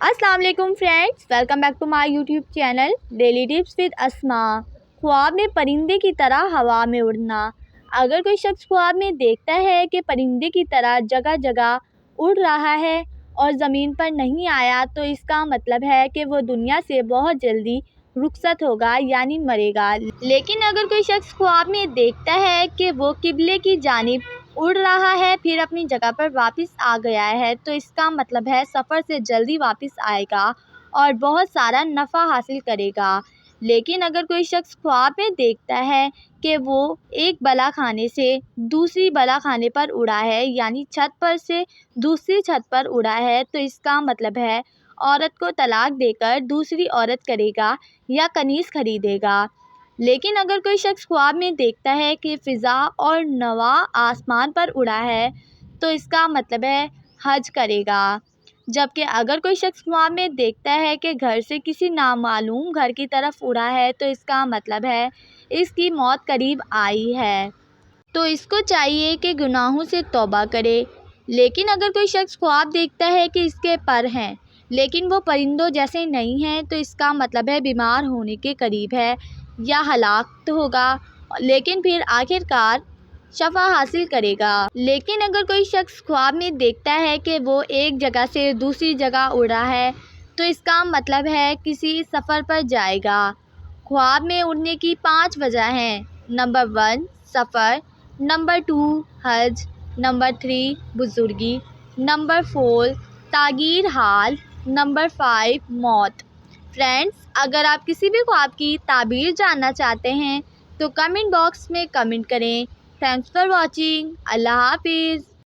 السلام علیکم friends, welcome back to my YouTube channel daily tips with Asma. خواب میں پرندے کی طرح ہوا میں اڑنا۔ اگر کوئی شخص خواب میں دیکھتا ہے کہ پرندے کی طرح جگہ جگہ اڑ رہا ہے اور زمین پر نہیں آیا تو اس کا مطلب ہے کہ وہ دنیا سے بہت جلدی رخصت ہوگا یعنی مرے گا۔ لیکن اگر کوئی شخص خواب میں دیکھتا ہے کہ وہ قبلے کی جانب اڑ رہا ہے پھر اپنی جگہ پر واپس آ گیا ہے تو اس کا مطلب ہے سفر سے جلدی واپس آئے گا اور بہت سارا نفع حاصل کرے گا۔ لیکن اگر کوئی شخص خواب میں دیکھتا ہے کہ وہ ایک بالا خانے سے دوسری بالا خانے پر اڑا ہے یعنی چھت پر سے دوسری چھت پر اڑا ہے تو اس کا مطلب ہے عورت کو طلاق دے کر دوسری عورت کرے گا یا کنیز خریدے گا۔ لیکن اگر کوئی شخص خواب میں دیکھتا ہے کہ فضا اور نوا آسمان پر اڑا ہے تو اس کا مطلب ہے حج کرے گا۔ جبکہ اگر کوئی شخص خواب میں دیکھتا ہے کہ گھر سے کسی نامعلوم گھر کی طرف اڑا ہے تو اس کا مطلب ہے اس کی موت قریب آئی ہے، تو اس کو چاہیے کہ گناہوں سے توبہ کرے۔ لیکن اگر کوئی شخص خواب دیکھتا ہے کہ اس کے پر ہیں لیکن وہ پرندوں جیسے نہیں ہیں تو اس کا مطلب ہے بیمار ہونے کے قریب ہے یا ہلاک ہوگا، لیکن پھر آخر کار شفا حاصل کرے گا۔ لیکن اگر کوئی شخص خواب میں دیکھتا ہے کہ وہ ایک جگہ سے دوسری جگہ اڑا ہے تو اس کا مطلب ہے کسی سفر پر جائے گا۔ خواب میں اڑنے کی 5 وجہ ہیں۔ نمبر 1 سفر، نمبر 2 حج، نمبر 3 بزرگی، نمبر 4 تغییر حال، نمبر 5 موت۔ فرینڈز، اگر آپ کسی بھی خواب کی تعبیر جاننا چاہتے ہیں تو کمنٹ باکس میں کمنٹ کریں۔ Thanks for watching. اللہ حافظ۔